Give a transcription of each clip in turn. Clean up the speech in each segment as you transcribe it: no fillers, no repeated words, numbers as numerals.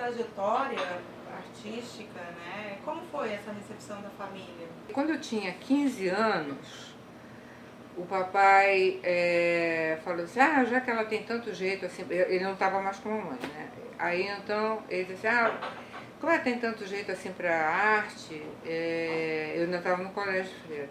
trajetória artística, né? Como foi essa recepção da família? Quando eu tinha 15 anos, o papai falou assim, já que ela tem tanto jeito assim, ele não estava mais com a mamãe, né? Aí então ele disse assim, como ela tem tanto jeito assim para arte, eu ainda estava no colégio de freira,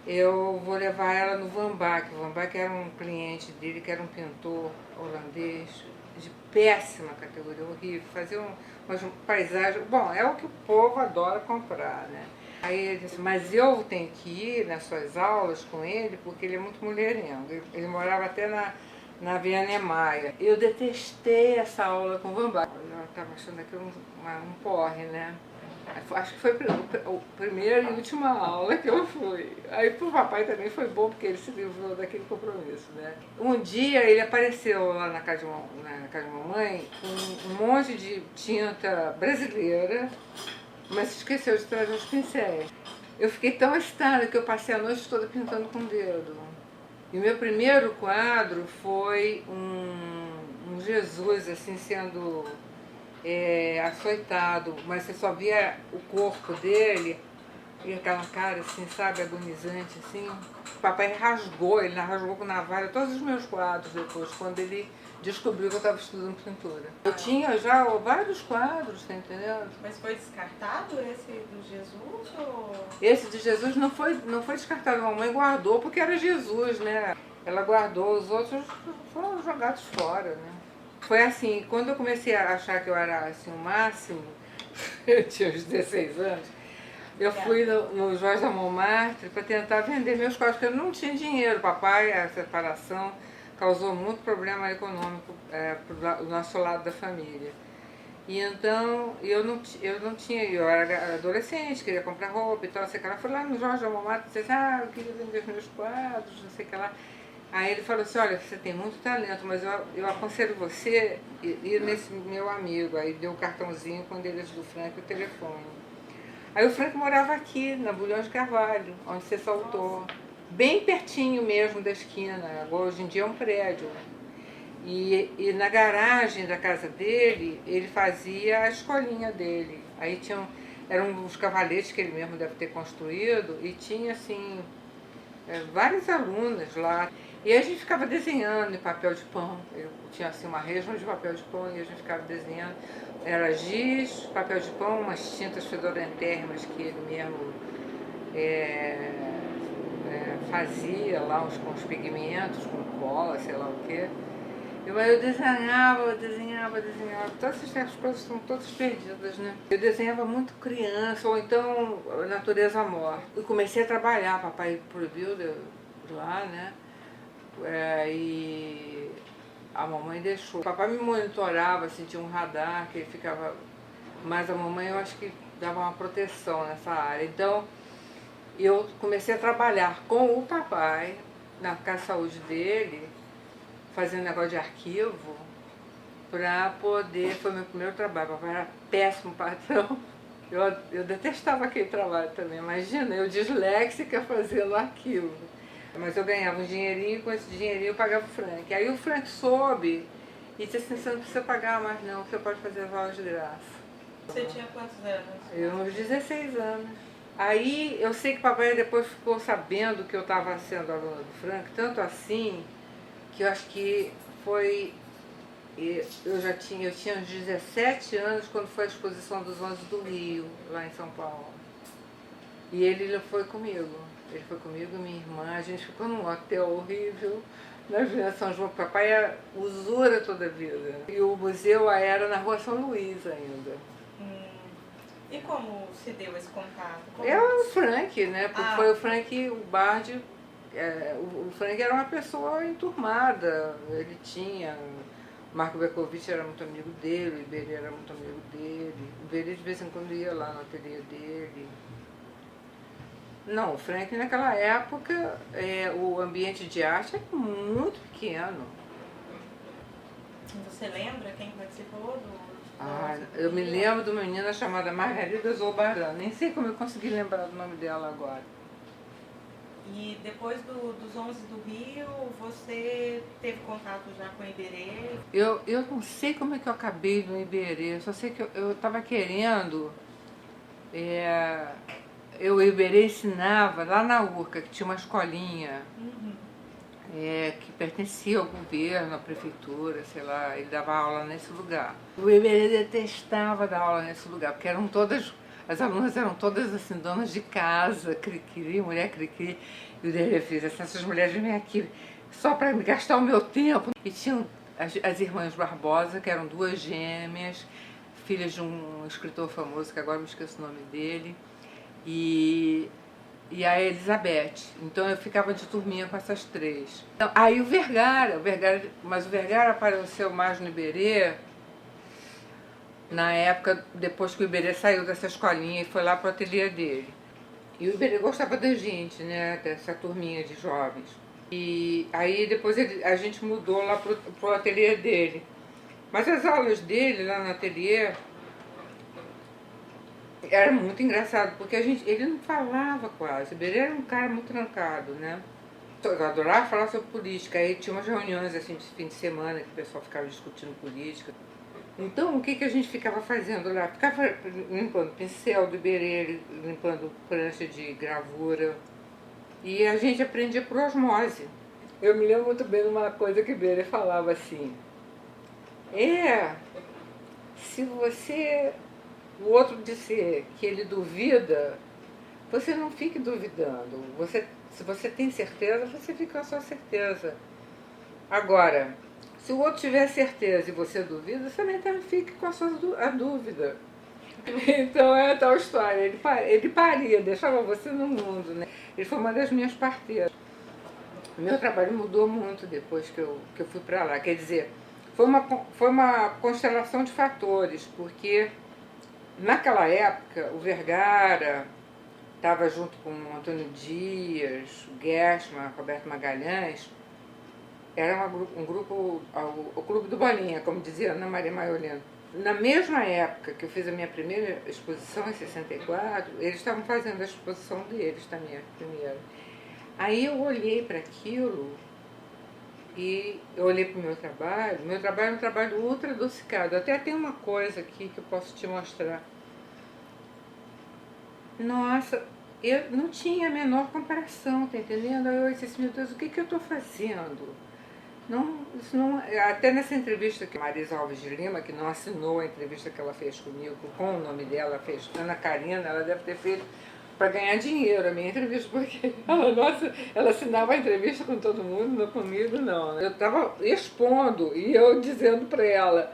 eu vou levar ela no Van Bach. O Van Bach era um cliente dele, que era um pintor holandês de péssima categoria, horrível, fazia umas paisagens, bom, é o que o povo adora comprar, né? Aí ele disse, mas eu tenho que ir nas suas aulas com ele porque ele é muito mulherengo. Ele morava até na Via Niemeyer. Eu detestei essa aula com o Van Bach. Eu estava achando aquilo um porre, né? Acho que foi a primeira e última aula que eu fui. Aí pro papai também foi bom, porque ele se livrou daquele compromisso, né? Um dia ele apareceu lá na casa de mamãe com um monte de tinta brasileira, mas esqueceu de trazer os pincéis. Eu fiquei tão excitada que eu passei a noite toda pintando com o dedo. E o meu primeiro quadro foi um Jesus assim sendo açoitado, mas você só via o corpo dele e aquela cara assim, sabe, agonizante assim. O papai ele rasgou com navalha todos os meus quadros depois, quando ele descobriu que eu estava estudando pintura. Eu tinha já vários quadros, tá entendendo? Mas foi descartado esse do Jesus ou... Esse de Jesus não foi descartado, a mamãe guardou porque era Jesus, né? Ela guardou, os outros foram jogados fora, né? Foi assim, quando eu comecei a achar que eu era assim, o máximo, eu tinha uns 16 anos, eu fui no Jorge da Montmartre para tentar vender meus quadros, porque eu não tinha dinheiro. Papai, a separação causou muito problema econômico para o nosso lado da família. E então eu não tinha, eu era adolescente, queria comprar roupa e tal, sei que lá. Fui lá no Jorge da Montmartre e disse, eu queria vender os meus quadros, não sei o que lá. Aí ele falou assim, olha, você tem muito talento, mas eu aconselho você ir nesse meu amigo. Aí deu o cartãozinho com o endereço do Frank e o telefone. Aí o Frank morava aqui, na Bulhão de Carvalho, onde você saltou. Bem pertinho mesmo da esquina, agora hoje em dia é um prédio. E na garagem da casa dele, ele fazia a escolinha dele. Aí eram os cavaletes que ele mesmo deve ter construído, e tinha assim, várias alunas lá. E a gente ficava desenhando em papel de pão. Eu tinha assim uma resma de papel de pão e a gente ficava desenhando. Era giz, papel de pão, umas tintas fedorentérrimas que ele mesmo fazia lá com os pigmentos, com cola, sei lá o quê. Eu desenhava. Todas essas coisas estão todas perdidas, né? Eu desenhava muito criança, ou então natureza morta. E comecei a trabalhar, papai proibiu de lá, né? E a mamãe deixou. O papai me monitorava, assim, tinha um radar que ele ficava... Mas a mamãe, eu acho que dava uma proteção nessa área. Então, eu comecei a trabalhar com o papai, na casa de saúde dele, fazendo negócio de arquivo, para poder... Foi meu primeiro trabalho. O papai era péssimo patrão. Eu detestava aquele trabalho também. Imagina, eu disléxica fazendo arquivo. Mas eu ganhava um dinheirinho e com esse dinheirinho eu pagava o Frank. Aí o Frank soube e disse assim, você não precisa pagar mais não, você pode fazer as aulas de graça. Você tinha quantos anos? Eu uns 16 anos. Aí eu sei que papai depois ficou sabendo que eu estava sendo aluna do Frank, tanto assim que eu acho que foi... Eu tinha uns 17 anos quando foi a exposição dos 11 do Rio, lá em São Paulo. E ele foi comigo. Ele foi comigo e minha irmã, a gente ficou num hotel horrível na Avenida São João. Papai era usura toda a vida. E o museu era na Rua São Luís ainda. E como se deu esse contato? O Frank, né? Porque foi o Frank, o Bardi. O Frank era uma pessoa enturmada. Ele tinha... Marco Bercovitch era muito amigo dele, o Iberê era muito amigo dele. O Iberê de vez em quando ia lá no ateliê dele. Não, o Frank naquela época, o ambiente de arte era muito pequeno. Você lembra quem participou eu me lembro de uma menina chamada Margarida Zobaran, nem sei como eu consegui lembrar do nome dela agora. E depois dos 11 do Rio, você teve contato já com o Iberê? Eu não sei como é que eu acabei no Iberê, só sei que eu estava querendo. É, o Iberê ensinava lá na Urca, que tinha uma escolinha que pertencia ao governo, à prefeitura, sei lá, ele dava aula nesse lugar. O Iberê detestava dar aula nesse lugar, porque eram todas, as alunas eram todas assim, donas de casa, cri-cri, mulher cri-cri. E o Iberê fez assim, essas mulheres vêm aqui só para gastar o meu tempo. E tinham as irmãs Barbosa, que eram duas gêmeas, filhas de um escritor famoso, que agora me esqueço o nome dele, e a Elizabeth. Então eu ficava de turminha com essas três. Então, aí mas o Vergara apareceu mais no Iberê na época, depois que o Iberê saiu dessa escolinha e foi lá pro ateliê dele. E o Iberê gostava da gente, né, dessa turminha de jovens. E aí depois a gente mudou lá pro ateliê dele. Mas as aulas dele lá no ateliê era muito engraçado, porque ele não falava quase. O Iberê era um cara muito trancado, né? Eu adorava falar sobre política. Aí tinha umas reuniões assim de fim de semana que o pessoal ficava discutindo política. Então o que a gente ficava fazendo lá? Ficava limpando pincel do Iberê, limpando prancha de gravura. E a gente aprendia por osmose. Eu me lembro muito bem de uma coisa que o Iberê falava assim. Se você, o outro disser que ele duvida, você não fique duvidando. Se você tem certeza, você fica com a sua certeza. Agora, se o outro tiver certeza e você duvida, você também fique com a dúvida. Então é a tal história. Ele paria, deixava você no mundo, né? Ele foi uma das minhas parteiras. Meu trabalho mudou muito depois que eu fui para lá. Quer dizer, foi uma constelação de fatores, porque naquela época o Vergara estava junto com o Antônio Dias, o Gershman, Roberto Magalhães. Era um grupo, o Clube do Bolinha, como dizia Ana Maria Maiolino. Na mesma época que eu fiz a minha primeira exposição, em 64, eles estavam fazendo a exposição deles também, a primeira. Aí eu olhei para aquilo e eu olhei para o meu trabalho. Meu trabalho é um trabalho ultra adocicado. Até tem uma coisa aqui que eu posso te mostrar. Nossa, eu não tinha a menor comparação, tá entendendo? Aí eu disse assim, meu Deus, o que eu estou fazendo? Não, isso não, até nessa entrevista que Marisa Alves de Lima, que não assinou a entrevista que ela fez comigo, com o nome dela, fez Ana Karina, ela deve ter feito para ganhar dinheiro a minha entrevista, porque ela assinava a entrevista com todo mundo, não comigo não. Eu estava expondo e eu dizendo para ela,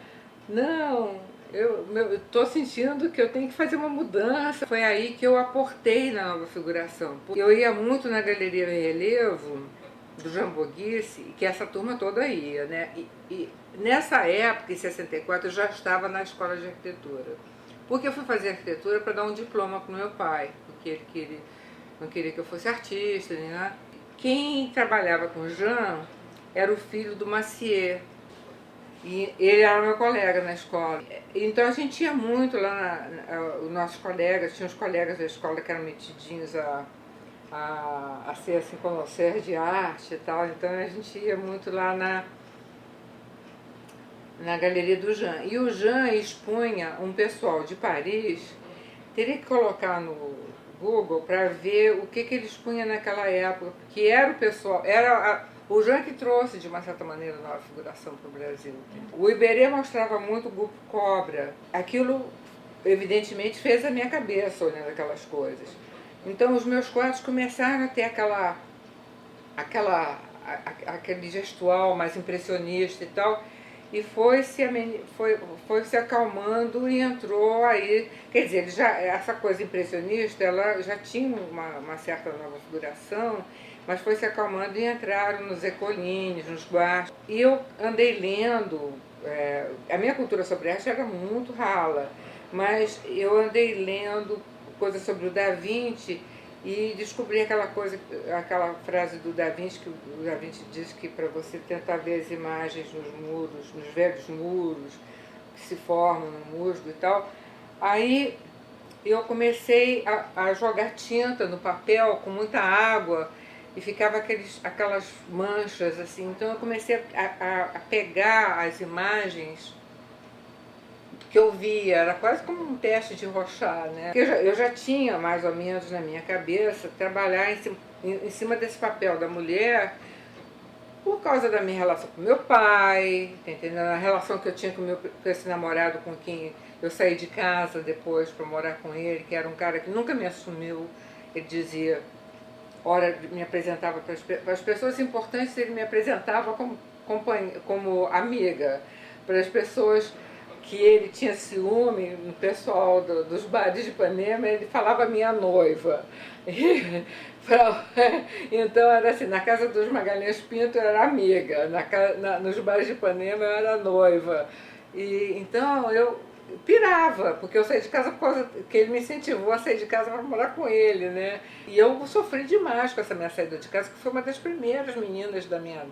não, eu estou sentindo que eu tenho que fazer uma mudança. Foi aí que eu aportei na nova figuração. Eu ia muito na Galeria Relevo, do Jamboguice, que essa turma toda ia, né? E nessa época, em 64, eu já estava na escola de arquitetura. Porque eu fui fazer arquitetura para dar um diploma para o meu pai, porque ele não queria que eu fosse artista, né? Quem trabalhava com o Jean era o filho do Macier, e ele era meu colega na escola. Então a gente ia muito lá, os nossos colegas, tinha os colegas da escola que eram metidinhos a ser assim, conhecer de arte e tal, então a gente ia muito lá na galeria do Jean. E o Jean expunha um pessoal de Paris, teria que colocar no Google para ver o que ele expunha naquela época, que era o pessoal, o Jean que trouxe, de uma certa maneira, a nova figuração para o Brasil. O Iberê mostrava muito o grupo Cobra. Aquilo, evidentemente, fez a minha cabeça olhando aquelas coisas. Então os meus quadros começaram a ter aquele gestual mais impressionista e tal, e foi se acalmando e entrou aí, quer dizer, essa coisa impressionista, ela já tinha uma certa nova figuração, mas foi se acalmando e entraram nos Ecolines, nos Guaches. E eu andei lendo, a minha cultura sobre arte era muito rala, mas eu andei lendo coisas sobre o Da Vinci e descobri aquela frase do Da Vinci, que o Da Vinci diz que para você tentar ver as imagens nos muros, nos velhos muros que se formam no musgo e tal, aí eu comecei a jogar tinta no papel com muita água e ficava aquelas manchas assim. Então eu comecei a pegar as imagens que eu via, era quase como um teste de rochar, né? Eu já tinha mais ou menos na minha cabeça trabalhar em cima desse papel da mulher por causa da minha relação com meu pai, tá entendendo? A relação que eu tinha com esse namorado com quem eu saí de casa depois para morar com ele, que era um cara que nunca me assumiu. Ele dizia, ora me apresentava para as pessoas importantes, ele me apresentava como amiga. Para as pessoas que ele tinha ciúme, no pessoal dos bares de Ipanema, ele falava minha noiva. Então era assim, na casa dos Magalhães Pinto eu era amiga, nos bares de Ipanema eu era noiva. E então eu pirava, porque eu saí de casa por causa que ele me incentivou a sair de casa para morar com ele, né? E eu sofri demais com essa minha saída de casa, que foi uma das primeiras meninas da minha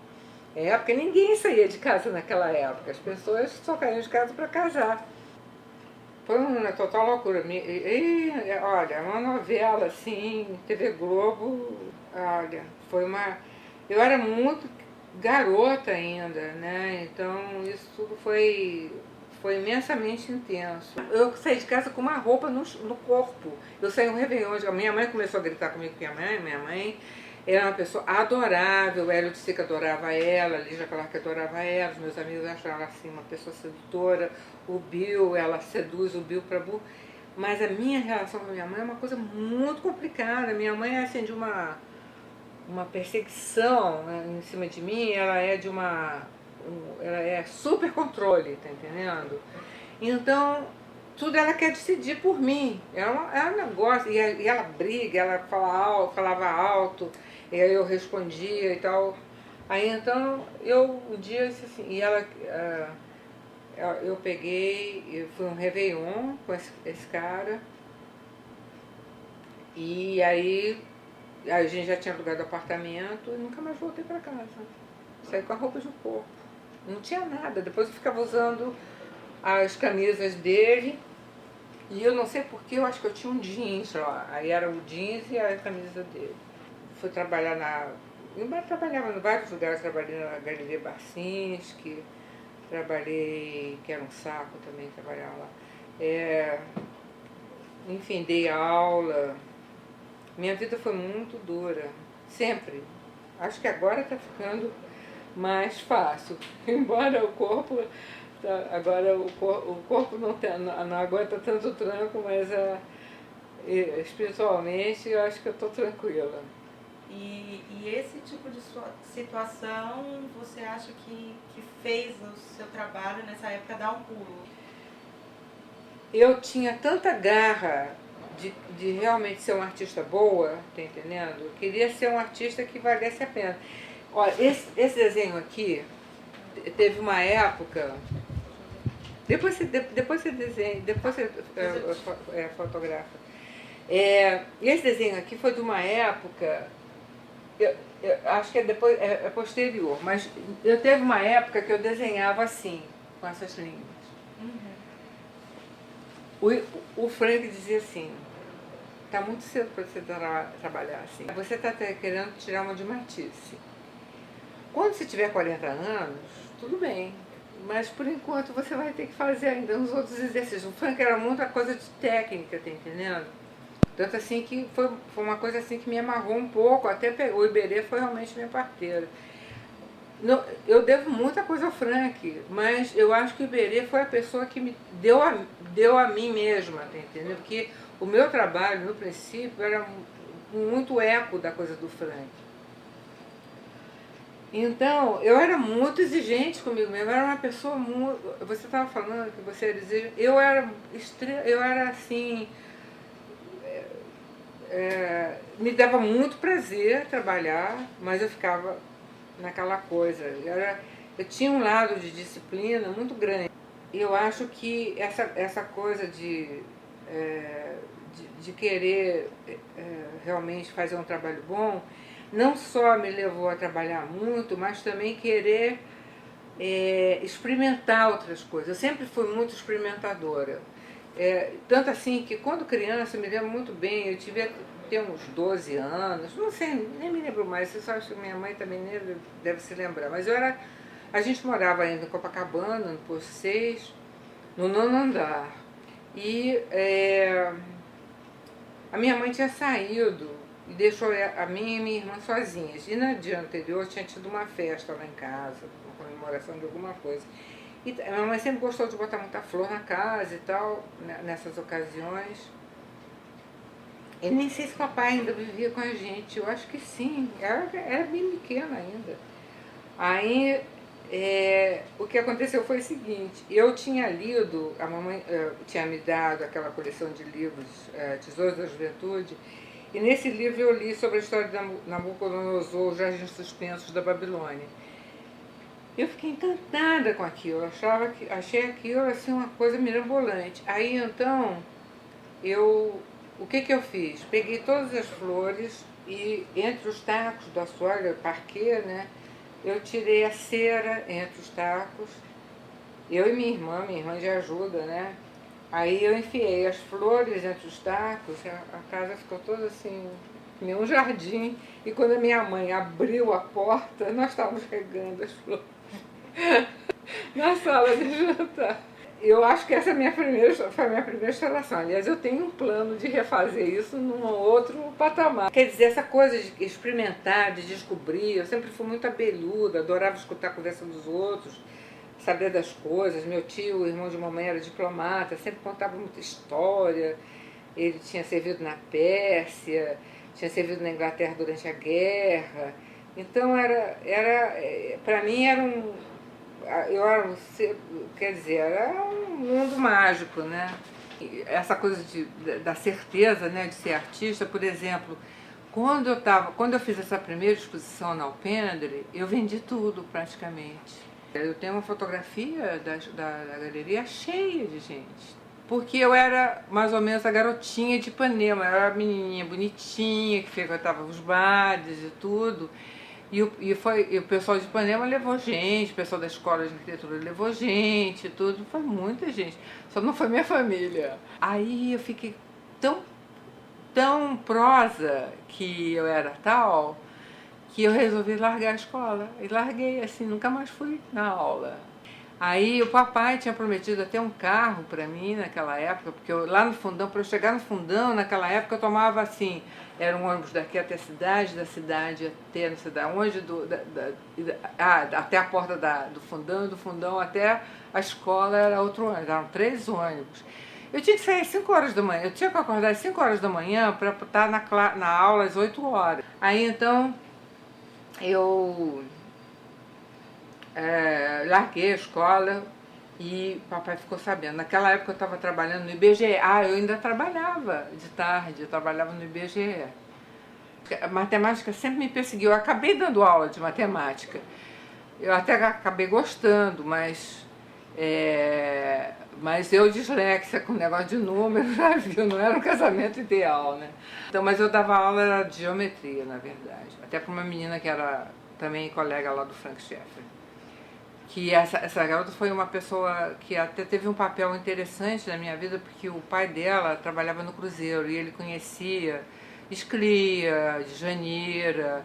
época. Ninguém saía de casa naquela época, as pessoas só caíam de casa para casar. Foi uma total loucura. Olha, uma novela assim, TV Globo, olha, foi uma... Eu era muito garota ainda, né? Então isso tudo foi imensamente intenso. Eu saí de casa com uma roupa no corpo. Eu saí um Réveillon, a minha mãe começou a gritar comigo, minha mãe era uma pessoa adorável, o Hélio de Sica adorava ela, a Lígia Clark adorava ela, os meus amigos acharam ela assim uma pessoa sedutora, o Bill, ela seduz o Bill para burro. Mas a minha relação com a minha mãe é uma coisa muito complicada. Minha mãe é assim de uma perseguição, né, em cima de mim, ela é super controle, tá entendendo? Então, tudo ela quer decidir por mim. É um negócio, e ela briga, ela falava alto, e aí eu respondia e tal. Aí então, um dia disse assim, eu peguei, eu fui um Réveillon com esse cara, e aí a gente já tinha alugado apartamento e nunca mais voltei para casa. Saí com a roupa de corpo. Não tinha nada. Depois eu ficava usando as camisas dele. E eu não sei porquê, eu acho que eu tinha um jeans lá. Aí era o jeans e a camisa dele. Fui trabalhar eu trabalhava em vários lugares. Trabalhei na Galeria Barcinski. Trabalhei, que era um saco também trabalhar lá. Enfim, dei aula. Minha vida foi muito dura. Sempre. Acho que agora está ficando mais fácil. Embora o corpo, agora o corpo não aguenta tanto tranco, mas espiritualmente eu acho que eu estou tranquila. E esse tipo de situação você acha que fez o seu trabalho nessa época dar um pulo? Eu tinha tanta garra de realmente ser uma artista boa, tá entendendo? Eu queria ser um artista que valesse a pena. Olha, esse desenho aqui teve uma época. Depois você desenha, depois você fotografa. Esse desenho aqui foi de uma época, eu acho que é posterior, mas eu teve uma época que eu desenhava assim, com essas linhas. Uhum. O Frank dizia assim, tá muito cedo para você trabalhar assim. Você está querendo tirar uma de Matisse. Quando você tiver 40 anos, tudo bem. Mas por enquanto você vai ter que fazer ainda uns outros exercícios. O Frank era muita coisa de técnica, tá entendendo? Tanto assim que foi uma coisa assim que me amarrou um pouco, até o Iberê foi realmente minha parteira. Eu devo muita coisa ao Frank, mas eu acho que o Iberê foi a pessoa que me deu a mim mesma, tá entendendo? Porque o meu trabalho, no princípio, era muito eco da coisa do Frank. Então, eu era muito exigente comigo mesmo, eu era uma pessoa muito... Você estava falando que você era exigente, eu era assim... me dava muito prazer trabalhar, mas eu ficava naquela coisa. Eu tinha um lado de disciplina muito grande. E eu acho que essa coisa de querer realmente fazer um trabalho bom, não só me levou a trabalhar muito, mas também querer experimentar outras coisas. Eu sempre fui muito experimentadora. Tanto assim que quando criança, eu me lembro muito bem, eu tive ter uns 12 anos, não sei, nem me lembro mais, eu só acho que minha mãe também nem deve se lembrar, mas a gente morava ainda em Copacabana, no Posto 6, no 9º andar. E a minha mãe tinha saído e deixou a minha e minha irmã sozinhas. E no dia anterior tinha tido uma festa lá em casa, uma comemoração de alguma coisa. E a minha mãe sempre gostou de botar muita flor na casa e tal, nessas ocasiões. Eu nem sei se o papai ainda vivia com a gente, eu acho que sim, era bem pequena ainda. Aí o que aconteceu foi o seguinte, eu tinha lido, a mamãe tinha me dado aquela coleção de livros, Tesouros da Juventude, e nesse livro eu li sobre a história de Nabucodonosor, os Jardins Suspensos da Babilônia. Eu fiquei encantada com aquilo, achei aquilo assim uma coisa mirabolante. Aí então, o que eu fiz? Peguei todas as flores e entre os tacos do assoalho, parquet, né? Eu tirei a cera entre os tacos, eu e minha irmã de ajuda, né? Aí eu enfiei as flores entre os tacos, a casa ficou toda assim, nem um jardim. E quando a minha mãe abriu a porta, nós estávamos regando as flores na sala de jantar. Eu acho que essa foi a minha primeira instalação. Aliás, eu tenho um plano de refazer isso num outro patamar. Quer dizer, essa coisa de experimentar, de descobrir, eu sempre fui muito abelhuda, adorava escutar a conversa dos outros, saber das coisas. Meu tio, o irmão de mamãe, era diplomata, sempre contava muita história. Ele tinha servido na Pérsia, tinha servido na Inglaterra durante a guerra. Então, para mim, quer dizer, era um mundo mágico, né? Essa coisa da certeza, né, de ser artista, por exemplo, quando eu fiz essa primeira exposição na Alpendre, eu vendi tudo praticamente. Eu tenho uma fotografia da galeria cheia de gente, porque eu era mais ou menos a garotinha de Ipanema, eu era a menininha bonitinha que frequentava os bares e tudo. E o pessoal de Ipanema levou gente, o pessoal da escola de arquitetura levou gente, tudo, foi muita gente. Só não foi minha família. Aí eu fiquei tão prosa que eu era tal, que eu resolvi largar a escola. E larguei assim, nunca mais fui na aula. Aí o papai tinha prometido até um carro para mim naquela época, porque lá no Fundão, para eu chegar no Fundão, naquela época eu tomava assim, era um ônibus daqui até a cidade, da cidade até a cidade, onde até a porta do Fundão, e do Fundão até a escola era outro ônibus, eram 3 ônibus. Eu tinha que sair às 5 horas da manhã, eu tinha que acordar às 5 horas da manhã para estar na aula às 8 horas. Aí então eu larguei a escola e papai ficou sabendo. Naquela época eu estava trabalhando no IBGE. Eu ainda trabalhava de tarde, eu trabalhava no IBGE. A matemática sempre me perseguiu. Eu acabei dando aula de matemática. Eu até acabei gostando, mas eu dislexia com negócio de número, já viu, não era um casamento ideal, né? Então, mas eu dava aula de geometria, na verdade. Até para uma menina que era também colega lá do Frank Schaeffer. Que essa garota foi uma pessoa que até teve um papel interessante na minha vida, porque o pai dela trabalhava no Cruzeiro e ele conhecia Esclia, Djanira,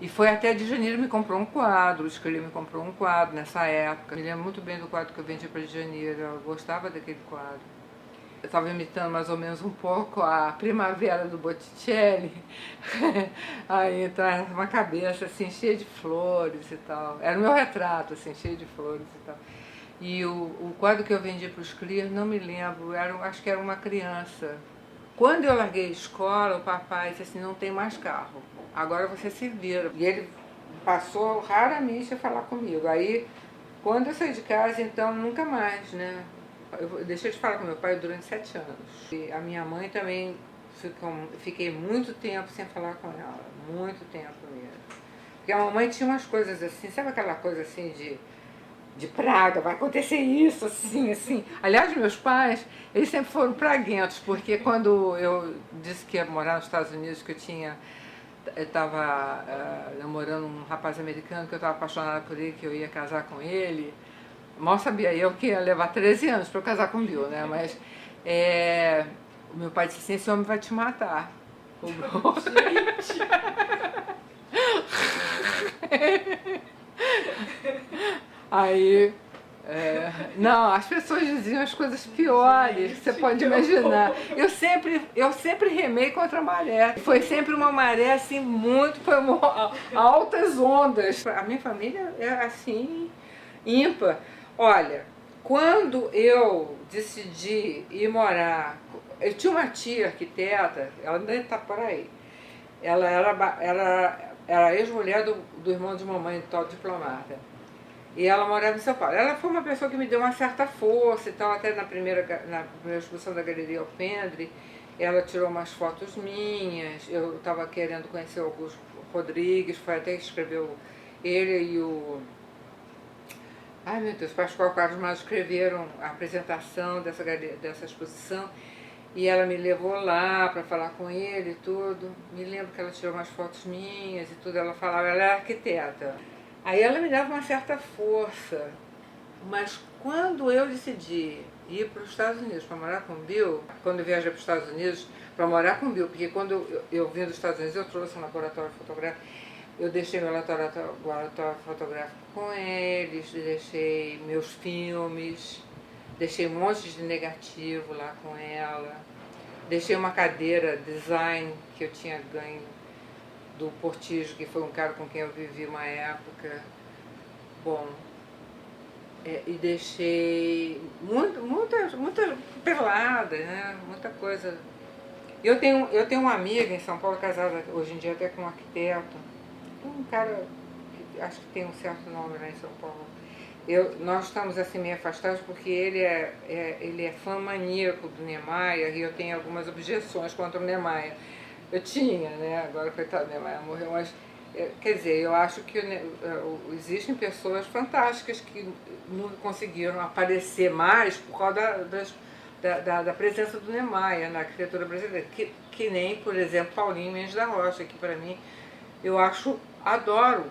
e foi até a Djanira me comprou um quadro, Esclia me comprou um quadro nessa época. Me lembro muito bem do quadro que eu vendi para a Djanira, eu gostava daquele quadro. Eu estava imitando mais ou menos um pouco a Primavera do Botticelli. Aí então era uma cabeça assim, cheia de flores e tal. Era o meu retrato, assim, cheio de flores e tal. E o quadro que eu vendi para os Clear, não me lembro, acho que era uma criança. Quando eu larguei a escola, o papai disse assim, não tem mais carro, agora você se vira. E ele passou raramente a falar comigo. Aí, quando eu saí de casa, então, nunca mais, né? Eu deixei de falar com meu pai durante 7 anos. E a minha mãe também, fiquei muito tempo sem falar com ela, muito tempo mesmo. Porque a mamãe tinha umas coisas assim, sabe aquela coisa assim de praga, vai acontecer isso, assim. Aliás, meus pais, eles sempre foram praguentos, porque quando eu disse que ia morar nos Estados Unidos, que eu estava namorando um rapaz americano, que eu estava apaixonada por ele, que eu ia casar com ele. Mal sabia eu que ia levar 13 anos para eu casar com o Bill, né? Mas O meu pai disse assim, esse homem vai te matar. Gente. Aí, não, as pessoas diziam as coisas piores, Gente, você pode que imaginar. horror. Eu sempre remei contra a maré. Foi sempre uma maré assim, altas ondas. A minha família é assim, ímpar. Olha, quando eu decidi ir morar, eu tinha uma tia arquiteta, ela ainda está por aí. Ela era ex-mulher do irmão de mamãe, tal diplomata. E ela morava em São Paulo. Ela foi uma pessoa que me deu uma certa força e tal, até na primeira exposição da Galeria Alpendre, ela tirou umas fotos minhas, eu estava querendo conhecer o Augusto Rodrigues, foi até que escreveu ele e o... Ai meu Deus, Pascoal Carlos Matos escreveram a apresentação dessa exposição e ela me levou lá para falar com ele e tudo. Me lembro que ela tirou umas fotos minhas e tudo, ela falava, ela era arquiteta. Aí ela me dava uma certa força, mas quando eu decidi ir para os Estados Unidos para morar com o Bill, quando eu viajei para os Estados Unidos para morar com o Bill, porque quando eu vim dos Estados Unidos eu trouxe um laboratório fotográfico, eu deixei meu laboratório fotográfico com eles, deixei meus filmes, deixei um monte de negativo lá com ela, deixei uma cadeira design que eu tinha ganho do Portijo, que foi um cara com quem eu vivi uma época. Bom, e deixei muita pelada, né? Muita coisa. Eu tenho uma amiga em São Paulo, casada hoje em dia até com um arquiteto, um cara que acho que tem um certo nome lá em São Paulo. Nós estamos assim meio afastados porque ele é fã maníaco do Niemeyer e eu tenho algumas objeções contra o Niemeyer. Eu tinha, né? Agora, coitado, minha mãe morreu, mas, quer dizer, eu acho que existem pessoas fantásticas que não conseguiram aparecer mais por causa da presença do Niemeyer na arquitetura brasileira, que nem, por exemplo, Paulinho Mendes da Rocha, que para mim, adoro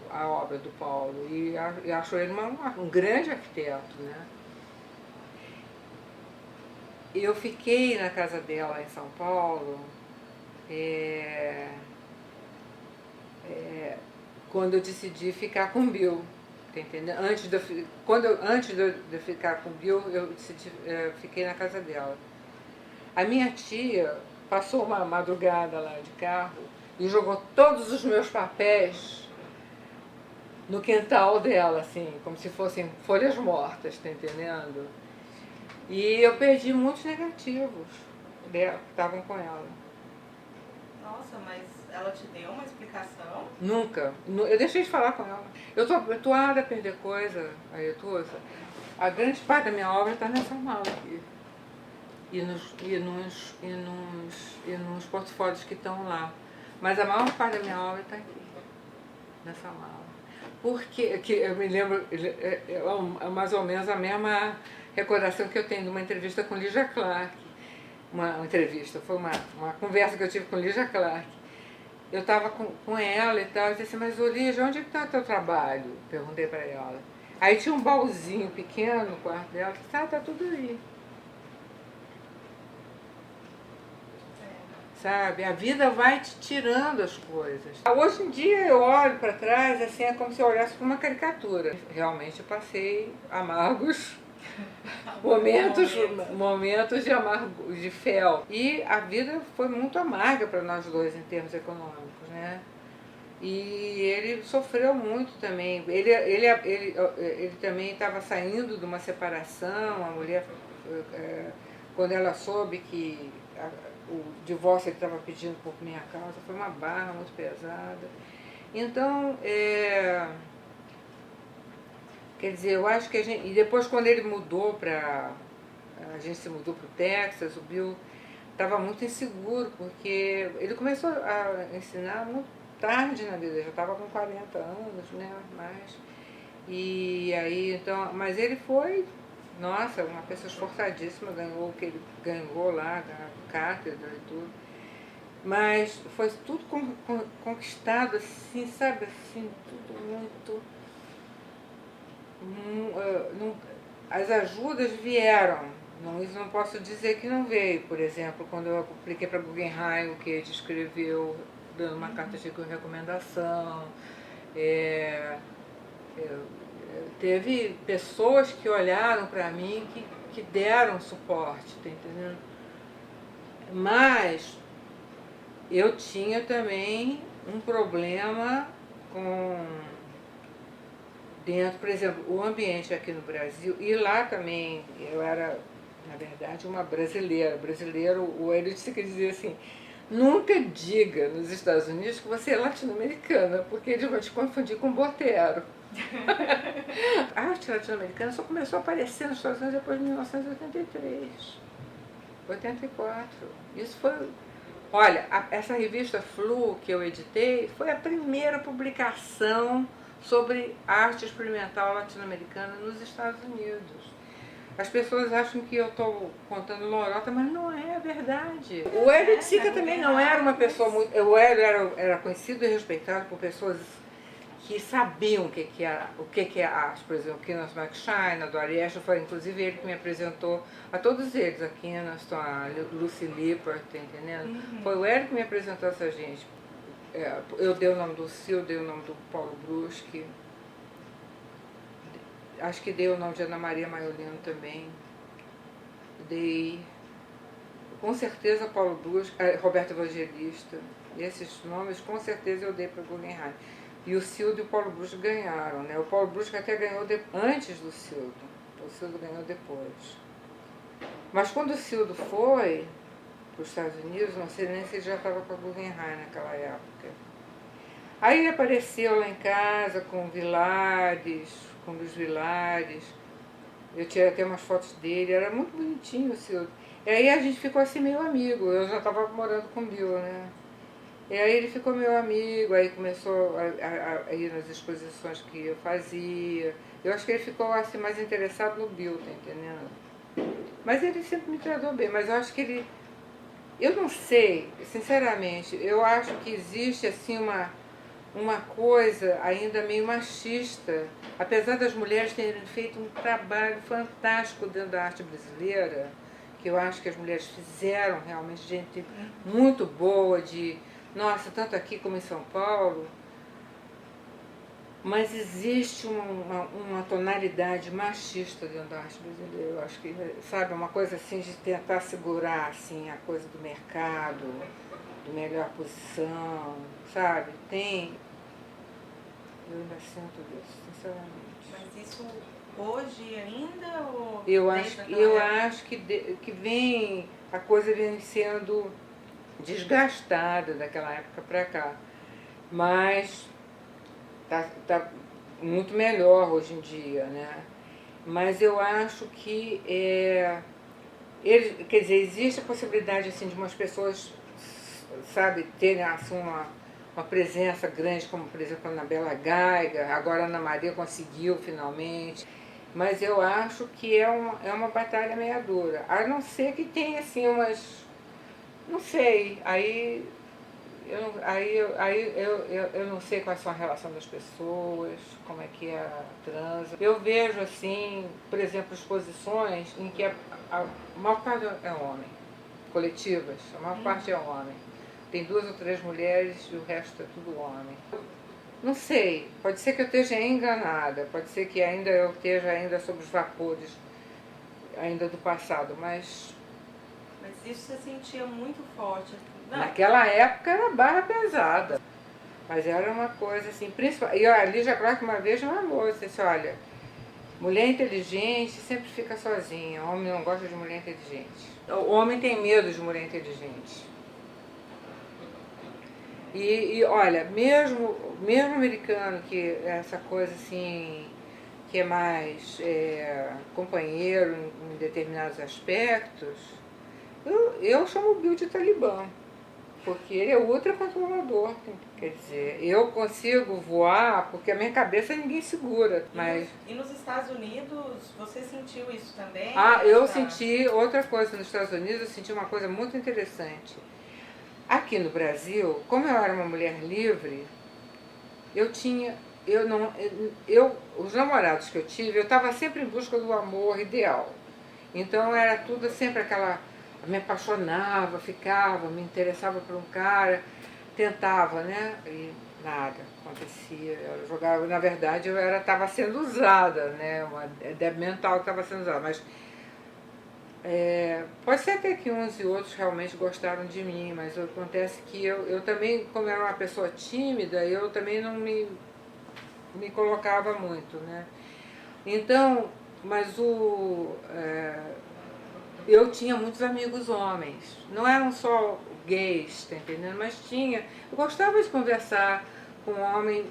a obra do Paulo e acho ele um grande arquiteto, né? Eu fiquei na casa dela em São Paulo, quando eu decidi ficar com o Bill, tá entendendo? Antes de eu ficar com o Bill, eu decidi, fiquei na casa dela. A minha tia passou uma madrugada lá de carro e jogou todos os meus papéis no quintal dela, assim, como se fossem folhas mortas, tá entendendo? E eu perdi muitos negativos que estavam com ela. Nossa, mas ela te deu uma explicação? Nunca. Eu deixei de falar com ela. Eu tô habituada a perder coisa, Aretusa. A grande parte da minha obra está nessa mala aqui. E nos portfólios que estão lá. Mas a maior parte da minha obra está aqui, nessa mala. Porque eu me lembro, é mais ou menos a mesma recordação que eu tenho de uma entrevista com Lígia Clark. Uma entrevista, foi uma conversa que eu tive com Lígia Clark. Eu estava com ela e tal, eu disse assim, mas Lígia, onde é que está o teu trabalho? Perguntei para ela. Aí tinha um baúzinho pequeno no quarto dela, eu disse, tá tudo aí. Sabe? A vida vai te tirando as coisas. Hoje em dia eu olho para trás, assim, é como se eu olhasse para uma caricatura. Realmente eu passei amargos momentos de fel. E a vida foi muito amarga para nós dois em termos econômicos, né? E ele sofreu muito também. Ele também estava saindo de uma separação, a mulher, quando ela soube que o divórcio ele estava pedindo por minha causa, foi uma barra muito pesada. Então, quer dizer, eu acho que a gente... E depois quando ele mudou a gente se mudou para o Texas, o Bill estava muito inseguro, porque ele começou a ensinar muito tarde na vida, já estava com 40 anos, né, mais. E aí, então, mas ele foi, nossa, uma pessoa esforçadíssima, ganhou o que ele ganhou lá, a cátedra e tudo. Mas foi tudo conquistado, assim, sabe, assim, tudo muito... as ajudas vieram, Não, isso não posso dizer que não veio. Por exemplo, quando eu apliquei para Guggenheim, o Goethe escreveu dando uma carta de recomendação. É, teve pessoas que olharam para mim que deram suporte, tá entendendo? Mas eu tinha também um problema com dentro, por exemplo, o ambiente aqui no Brasil, e lá também eu era, na verdade, uma brasileira. Brasileiro, o Eurídice quer dizer assim, nunca diga nos Estados Unidos que você é latino-americana, porque eles vão te confundir com botero. A arte latino-americana só começou a aparecer nos Estados Unidos depois de 1983, 84. Isso foi... Olha, essa revista Flu que eu editei foi a primeira publicação sobre arte experimental latino-americana nos Estados Unidos. As pessoas acham que eu estou contando lorota, mas não é verdade. O Hélio de Sica também não era uma pessoa muito... O Hélio era conhecido e respeitado por pessoas que sabiam o que é arte. Por exemplo, Kenneth McShine, a Dory Ashton, foi inclusive ele que me apresentou a todos eles, a Kenneth, a Lucy Lippert, tá entendendo? Foi o Hélio que me apresentou essa gente. Eu dei o nome do Sil, dei o nome do Paulo Bruschi, acho que dei o nome de Ana Maria Maiolino também, dei, com certeza, Paulo Bruschi, Roberto Evangelista, esses nomes com certeza eu dei para o Guggenheim. E o Cildo e o Paulo Bruschi ganharam, né? O Paulo Bruschi até ganhou antes do Cildo, o Cildo ganhou depois. Mas quando o Cildo foi para os Estados Unidos, não sei nem se ele já estava com a Guggenheim naquela época. Aí ele apareceu lá em casa com Vilares, com Luiz Vilares. Eu tirei até umas fotos dele, era muito bonitinho o Cildo. E aí a gente ficou assim meio amigo, eu já estava morando com o Bill, né? E aí ele ficou meu amigo, aí começou a ir nas exposições que eu fazia. Eu acho que ele ficou assim mais interessado no Bill, tá entendendo? Mas ele sempre me tratou bem, mas eu acho que ele... Eu não sei, sinceramente, eu acho que existe assim uma coisa ainda meio machista, apesar das mulheres terem feito um trabalho fantástico dentro da arte brasileira, que eu acho que as mulheres fizeram realmente, gente muito boa, nossa, tanto aqui como em São Paulo, mas existe uma tonalidade machista dentro da arte brasileira. Eu acho que, sabe, uma coisa assim de tentar segurar assim, a coisa do mercado, do melhor posição, sabe? Tem... Eu ainda sinto isso, sinceramente. Mas isso hoje ainda? Ou eu acho que vem, a coisa vem sendo desgastada daquela época para cá. Mas tá muito melhor hoje em dia, né? Mas eu acho que quer dizer, existe a possibilidade assim, de umas pessoas, sabe, terem assim, uma presença grande, como por exemplo a Anabela Geiger, agora a Ana Maria conseguiu finalmente. Mas eu acho que é uma batalha meia dura. A não ser que tenha assim umas... Não sei, aí eu não sei quais são a relação das pessoas, como é que é a transa. Eu vejo assim, por exemplo, exposições em que a maior parte é homem, coletivas, a maior parte é homem. Tem 2 ou 3 mulheres e o resto é tudo homem. Não sei, pode ser que eu esteja enganada, pode ser que eu esteja ainda sob os vapores ainda do passado, mas isso você sentia muito forte. Não. Naquela época era barra pesada, mas era uma coisa assim, principal. E a Lígia Clark uma vez me falou, disse, olha, mulher inteligente sempre fica sozinha, homem não gosta de mulher inteligente. O homem tem medo de mulher inteligente. E olha, mesmo americano, que é essa coisa assim, que é mais companheiro em determinados aspectos, eu chamo o Bill de talibã, porque ele é ultra controlador. Quer dizer, eu consigo voar porque a minha cabeça ninguém segura. Mas... E nos Estados Unidos, você sentiu isso também? Eu senti outra coisa nos Estados Unidos, eu senti uma coisa muito interessante. Aqui no Brasil, como eu era uma mulher livre, os namorados que eu tive, eu estava sempre em busca do amor ideal. Então era tudo sempre aquela... Me apaixonava, ficava, me interessava por um cara, tentava, né? E nada acontecia. Eu jogava, na verdade, eu estava sendo usada, né? Uma débil mental que estava sendo usada, mas pode ser até que uns e outros realmente gostaram de mim, mas acontece que eu também, como era uma pessoa tímida, eu também não me colocava muito, né? Então, mas eu tinha muitos amigos homens, não eram só gays, tá entendendo? Mas eu gostava de conversar com homem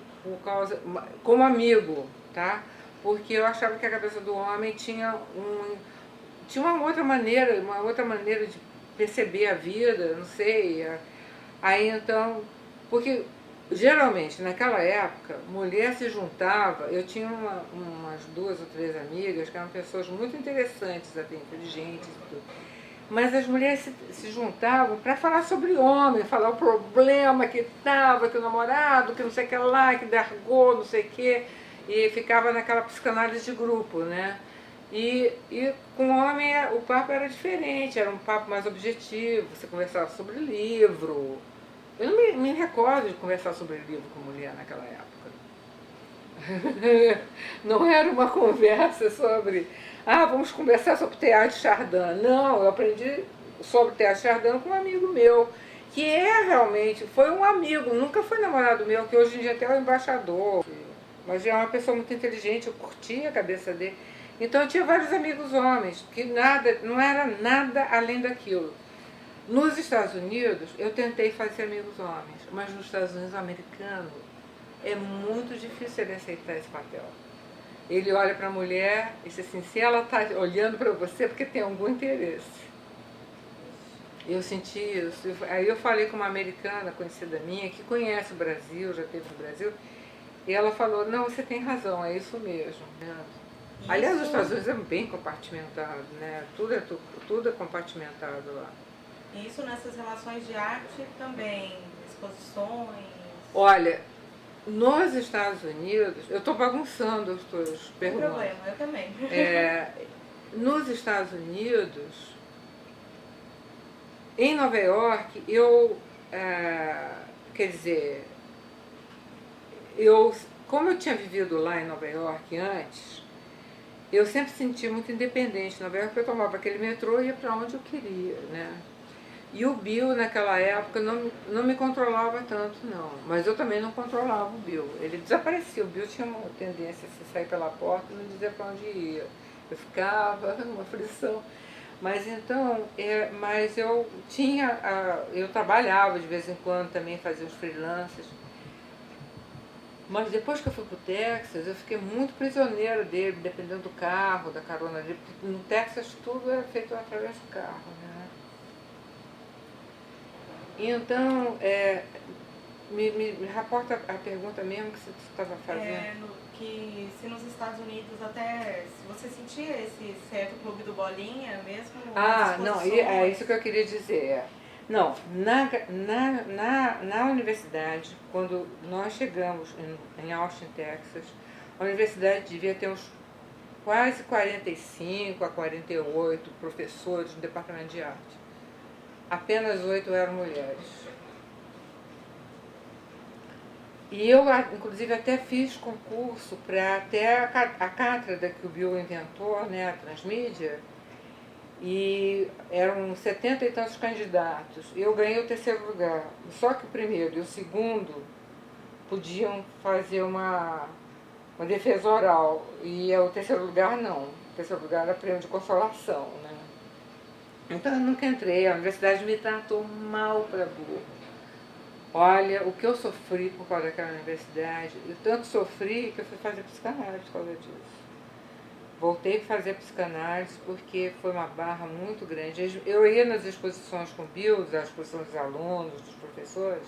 como amigo, tá? Porque eu achava que a cabeça do homem tinha uma outra maneira de perceber a vida, não sei. Aí então, porque geralmente naquela época, mulher se juntava, eu tinha umas 2 ou 3 amigas que eram pessoas muito interessantes, até inteligentes e tudo. Mas as mulheres se juntavam para falar sobre homem, falar o problema que estava, que o namorado, que não sei o que lá, que largou, não sei o que, e ficava naquela psicanálise de grupo, né? E com o homem o papo era diferente, era um papo mais objetivo, você conversava sobre livro. Eu não me recordo de conversar sobre livro com mulher naquela época. Não era uma conversa sobre, vamos conversar sobre teatro de Chardin. Não, eu aprendi sobre teatro de Chardin com um amigo meu, que realmente, foi um amigo, nunca foi namorado meu, que hoje em dia até é o embaixador. Mas é uma pessoa muito inteligente, eu curtia a cabeça dele. Então eu tinha vários amigos homens, que não era nada além daquilo. Nos Estados Unidos, eu tentei fazer amigos homens, mas nos Estados Unidos americanos é muito difícil ele aceitar esse papel. Ele olha para a mulher e diz assim, se ela está olhando para você é porque tem algum interesse. Eu senti isso. Aí eu falei com uma americana conhecida minha, que conhece o Brasil, já esteve no Brasil, e ela falou, não, você tem razão, é isso mesmo. Aliás, os Estados Unidos é bem compartimentado, né? Tudo é compartimentado lá. Isso nessas relações de arte também, exposições? Olha, nos Estados Unidos, eu estou bagunçando as tuas perguntas. Não tem problema, eu também. Nos Estados Unidos, em Nova York, quer dizer, como eu tinha vivido lá em Nova York antes, eu sempre senti muito independente. Em Nova York eu tomava aquele metrô e ia para onde eu queria, né? E o Bill, naquela época, não me controlava tanto, não. Mas eu também não controlava o Bill. Ele desaparecia. O Bill tinha uma tendência a sair pela porta e não dizer para onde ia. Eu ficava numa aflição. Mas então, eu trabalhava de vez em quando também, fazia uns freelances. Mas depois que eu fui para o Texas, eu fiquei muito prisioneira dele, dependendo do carro, da carona dele. Porque no Texas tudo era feito através do carro, né? Então, me reporta a pergunta mesmo que você estava fazendo. Que se nos Estados Unidos até, se você sentia esse certo clube do Bolinha mesmo? Não, é isso que eu queria dizer. Não, na universidade, quando nós chegamos em Austin, Texas, a universidade devia ter uns quase 45 a 48 professores no departamento de arte. Apenas 8 eram mulheres. E eu, inclusive, até fiz concurso para até a cátedra que o Bill inventou, né, a transmídia, e eram 70 e tantos candidatos. Eu ganhei o 3º lugar. Só que o primeiro e o segundo podiam fazer uma defesa oral, e o 3º lugar não. O 3º lugar era prêmio de consolação, né? Então eu nunca entrei, a universidade me tratou mal para burro. Olha, o que eu sofri por causa daquela universidade, eu tanto sofri que eu fui fazer psicanálise por causa disso. Voltei a fazer psicanálise porque foi uma barra muito grande. Eu ia nas exposições com o Bill, as exposições dos alunos, dos professores,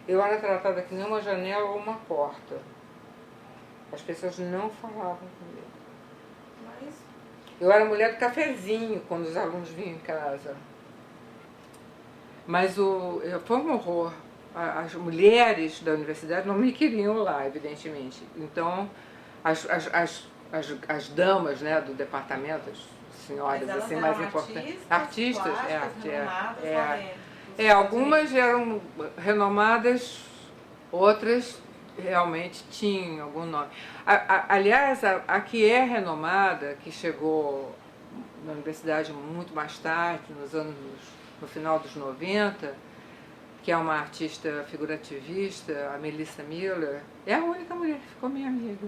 eu era tratada que nem uma janela ou uma porta. As pessoas não falavam comigo. Eu era mulher do cafezinho quando os alunos vinham em casa. Mas foi um horror. As mulheres da universidade não me queriam lá, evidentemente. Então, as damas, né, do departamento, as senhoras Mas elas assim eram mais importantes. Artistas, plásticas, renomadas lá dentro dos é, Estados algumas Unidos. eram renomadas, outras realmente tinham algum nome. Aliás, a que é renomada, que chegou na universidade muito mais tarde, no final dos 90, que é uma artista figurativista, a Melissa Miller, é a única mulher que ficou minha amiga.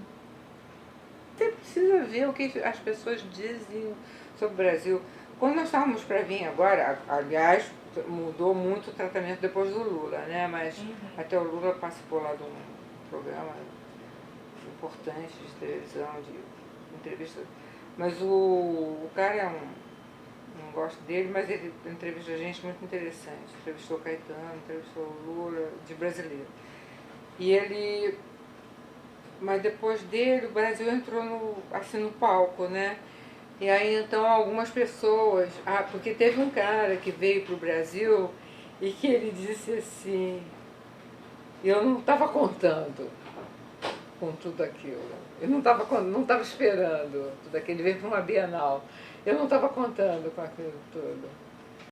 Você precisa ver o que as pessoas dizem sobre o Brasil. Quando nós estávamos para vir agora, aliás, mudou muito o tratamento depois do Lula, né? Mas até o Lula participou lá de um programa importante de televisão, de entrevista. Mas o cara é não gosto dele, mas ele entrevista gente muito interessante. Entrevistou o Caetano, entrevistou o Lula, de brasileiro. E ele... Mas depois dele, o Brasil entrou no palco, né? E aí, então, algumas pessoas... porque teve um cara que veio para o Brasil e que ele disse assim... Eu não estava contando com tudo aquilo. Eu não estava esperando tudo aquilo. Ele veio para uma Bienal. Eu não estava contando com aquilo tudo.